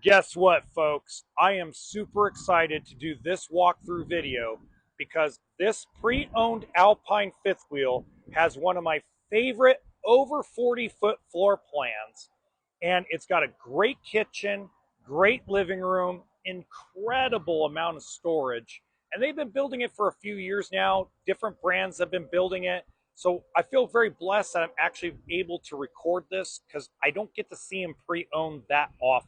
Guess what, folks? I am super excited to do this walkthrough video because this pre-owned Alpine fifth wheel has one of my favorite over 40-foot floor plans, and it's got a great kitchen, great living room, incredible amount of storage, and they've been building it for a few years now. Different brands have been building it. So I feel very blessed that I'm actually able to record this because I don't get to see them pre-owned that often.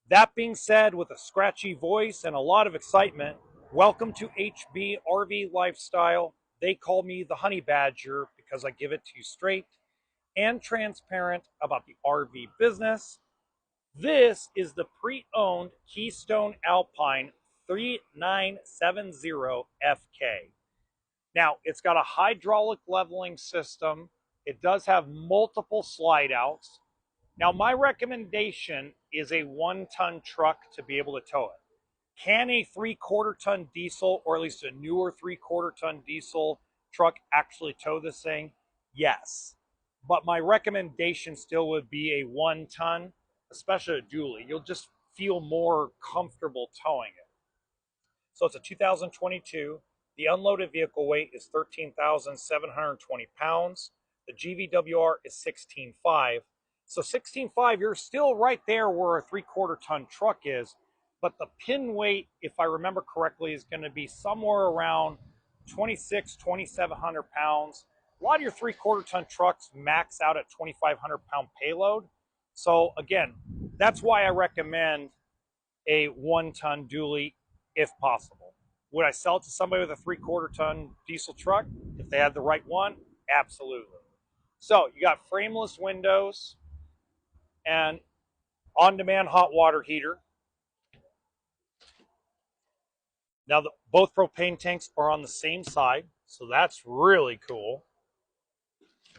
That being said, with a scratchy voice and a lot of excitement, welcome to HB RV Lifestyle. They call me the Honey Badger because I give it to you straight and transparent about the RV business. This is the pre-owned Keystone Alpine 3970FK. Now, it's got a hydraulic leveling system. It does have multiple slide outs. Now, my recommendation is a 1-ton truck to be able to tow it. Can a 3/4 ton diesel, or at least a newer 3/4 ton diesel truck, actually tow this thing? Yes. But my recommendation still would be a 1-ton, especially a dually. You'll just feel more comfortable towing it. So it's a 2022. The unloaded vehicle weight is 13,720 pounds. The GVWR is 16.5. So 16.5, you're still right there where a 3/4 ton truck is, but the pin weight, if I remember correctly, is going to be somewhere around 2,700 pounds. A lot of your 3/4 ton trucks max out at 2,500 pound payload. So again, that's why I recommend a 1-ton dually if possible. Would I sell it to somebody with a 3/4 ton diesel truck if they had the right one? Absolutely. So you got frameless windows and on-demand hot water heater. Now, both propane tanks are on the same side, so that's really cool.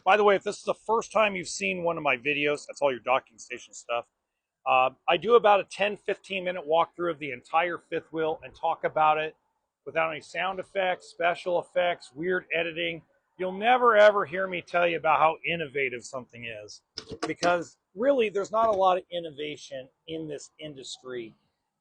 By the way, if this is the first time you've seen one of my videos, that's all your docking station stuff. I do about a 10-15 minute walkthrough of the entire fifth wheel and talk about it without any sound effects, special effects, weird editing. You'll never ever hear me tell you about how innovative something is, because really there's not a lot of innovation in this industry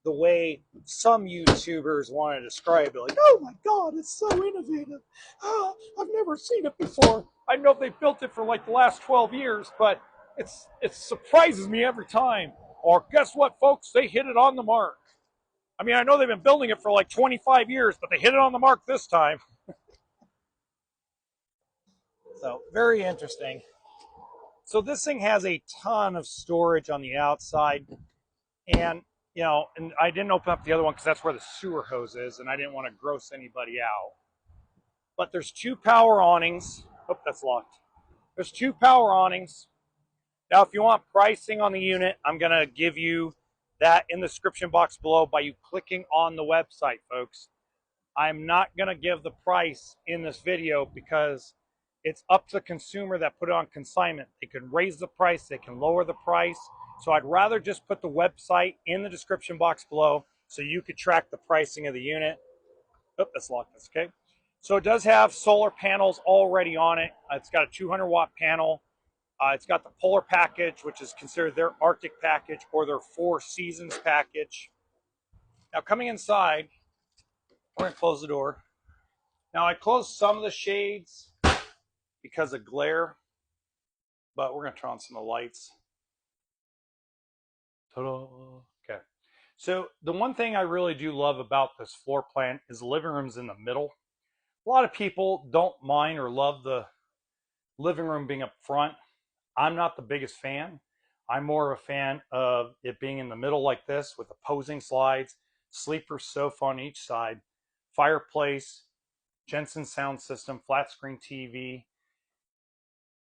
the way some YouTubers want to describe it. Like, oh my God, it's so innovative. I've never seen it before. I know they built it for like the last 12 years, but it surprises me every time. Or guess what, folks? They hit it on the mark. I mean, I know they've been building it for like 25 years, but they hit it on the mark this time. So, very interesting. So this thing has a ton of storage on the outside. And, and I didn't open up the other one because that's where the sewer hose is, and I didn't want to gross anybody out. But there's 2 power awnings. Oh, that's locked. There's 2 power awnings. Now, if you want pricing on the unit, I'm going to give you that in the description box below by you clicking on the website, folks. I'm not going to give the price in this video because it's up to the consumer that put it on consignment. They can raise the price, they can lower the price. So I'd rather just put the website in the description box below so you could track the pricing of the unit. Oh, that's locked, that's okay. So it does have solar panels already on it. It's got a 200-watt panel. It's got the Polar package, which is considered their Arctic package or their 4 seasons package. Now, coming inside, we're going to close the door. Now, I closed some of the shades because of glare, but we're going to turn on some of the lights. Ta-da! Okay. So the one thing I really do love about this floor plan is the living room's in the middle. A lot of people don't mind or love the living room being up front. I'm not the biggest fan. I'm more of a fan of it being in the middle like this with opposing slides, sleeper sofa on each side, fireplace, Jensen sound system, flat screen TV.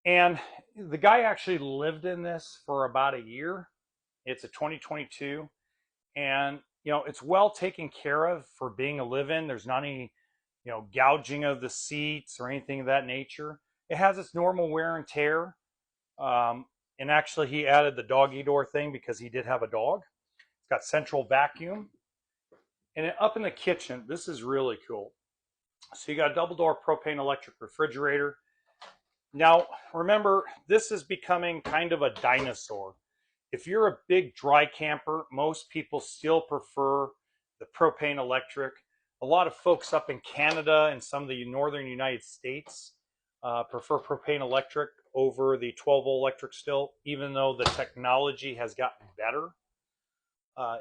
And the guy actually lived in this for about a year. It's a 2022. And, it's well taken care of for being a live-in. There's not any, gouging of the seats or anything of that nature. It has its normal wear and tear. And actually, he added the doggy door thing because he did have a dog. It's got central vacuum. And up in the kitchen, this is really cool. So you got a double door propane electric refrigerator. Now, remember, this is becoming kind of a dinosaur. If you're a big dry camper, most people still prefer the propane electric. A lot of folks up in Canada and some of the northern United States prefer propane electric over the 12-volt electric still, even though the technology has gotten better.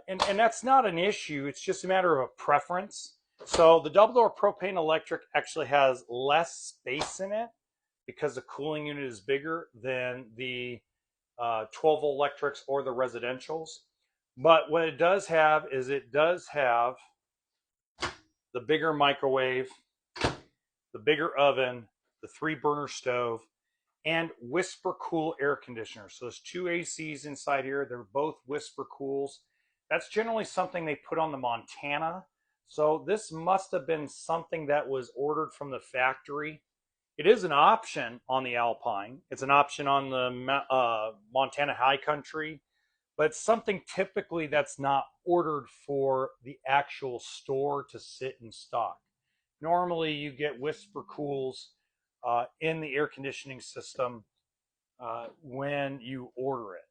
And that's not an issue. It's just a matter of a preference. So the double door propane electric actually has less space in it because the cooling unit is bigger than the 12-volt electrics or the residentials. But what it does have is it does have the bigger microwave, the bigger oven, the 3-burner stove, and whisper cool air conditioner. So there's 2 ACs inside here. They're both whisper cools. That's generally something they put on the Montana. So this must have been something that was ordered from the factory. It is an option on the Alpine. It's an option on the Montana High Country, but it's something typically that's not ordered for the actual store to sit in stock. Normally you get whisper cools in the air conditioning system when you order it.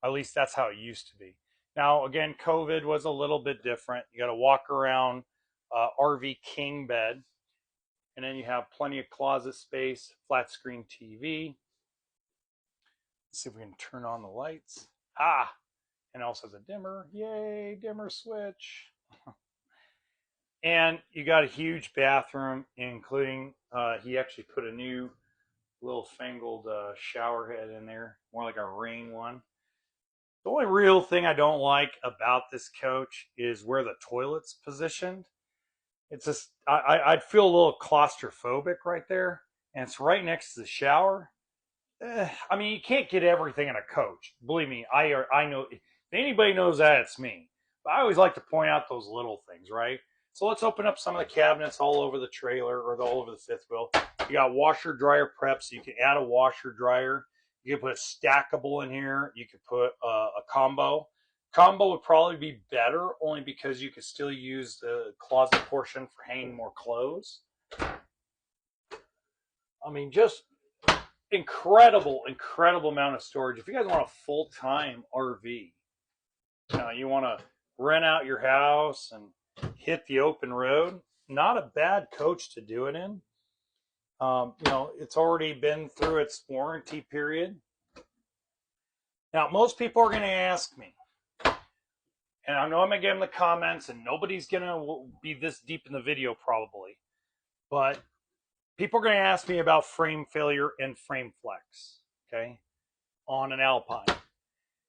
At least that's how it used to be. Now, again, COVID was a little bit different. You got to walk around RV king bed, and then you have plenty of closet space, flat screen TV. Let's see if we can turn on the lights. And also has a dimmer. Yay, dimmer switch. And you got a huge bathroom, including he actually put a new little fangled shower head in there, more like a rain one. The only real thing I don't like about this coach is where the toilet's positioned. It's just I'd feel a little claustrophobic right there, and it's right next to the shower. I mean, you can't get everything in a coach. Believe me, I know. If anybody knows that, it's me. But I always like to point out those little things, right? So let's open up some of the cabinets all over the trailer or all over the fifth wheel. You got washer dryer prep, so you can add a washer dryer. You can put a stackable in here. You could put a combo. Combo would probably be better only because you could still use the closet portion for hanging more clothes. I mean, just incredible amount of storage. If you guys want a full-time RV, you want to rent out your house and hit the open road, not a bad coach to do it in. It's already been through its warranty period. Now, most people are going to ask me, and I know I'm going to get in the comments, and nobody's going to be this deep in the video probably, but people are going to ask me about frame failure and frame flex, okay, on an Alpine.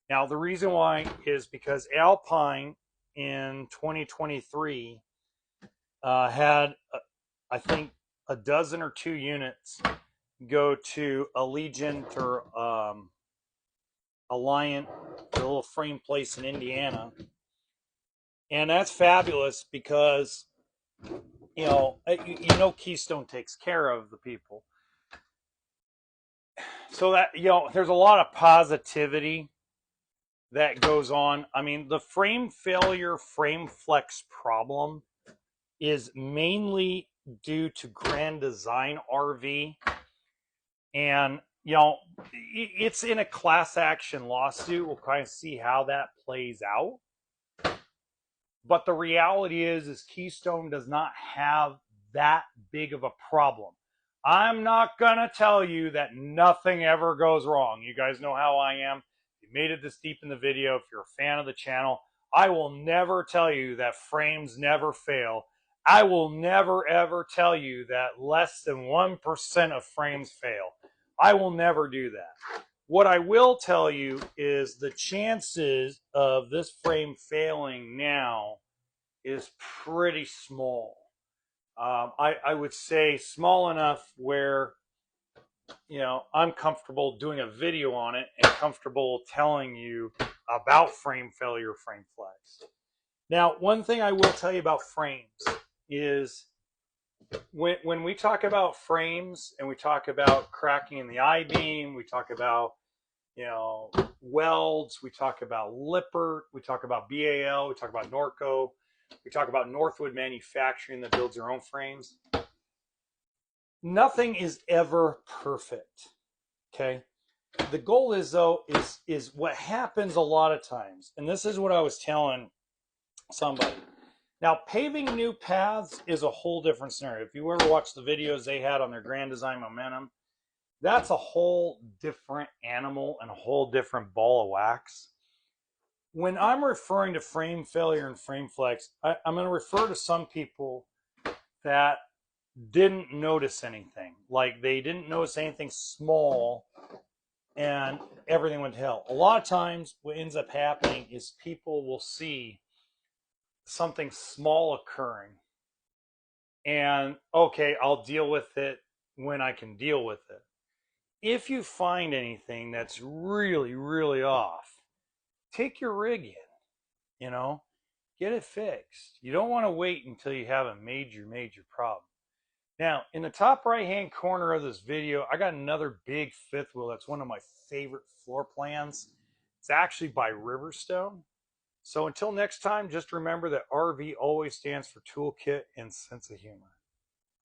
Now, the reason why is because Alpine in 2023 had, I think, a dozen or 2 units go to Allegiant or Alliant, the little frame place in Indiana. And that's fabulous because, Keystone takes care of the people. So that, there's a lot of positivity that goes on. I mean, the frame failure, frame flex problem is mainly due to Grand Design RV. And, it's in a class action lawsuit. We'll kind of see how that plays out. But the reality is Keystone does not have that big of a problem. I'm not going to tell you that nothing ever goes wrong. You guys know how I am. If you made it this deep in the video, if you're a fan of the channel, I will never tell you that frames never fail. I will never, ever tell you that less than 1% of frames fail. I will never do that. What I will tell you is the chances of this frame failing now is pretty small. I would say small enough where, I'm comfortable doing a video on it and comfortable telling you about frame failure, frame flex. Now, one thing I will tell you about frames is when we talk about frames and we talk about cracking in the I-beam, we talk about, welds, we talk about Lippert, we talk about BAL, we talk about Norco, we talk about Northwood Manufacturing that builds their own frames. Nothing is ever perfect, okay? The goal is though is what happens a lot of times, and this is what I was telling somebody. Now, paving new paths is a whole different scenario. If you ever watched the videos they had on their Grand Design Momentum, that's a whole different animal and a whole different ball of wax. When I'm referring to frame failure and frame flex, I'm going to refer to some people that didn't notice anything. Like they didn't notice anything small and everything went to hell. A lot of times what ends up happening is people will see something small occurring and okay, I'll deal with it when I can deal with it. If you find anything that's really, really off, take your rig in, you know, get it fixed. You don't want to wait until you have a major, major problem. Now, in the top right-hand corner of this video, I got another big fifth wheel. That's one of my favorite floor plans. It's actually by Riverstone. So until next time, just remember that RV always stands for toolkit and sense of humor.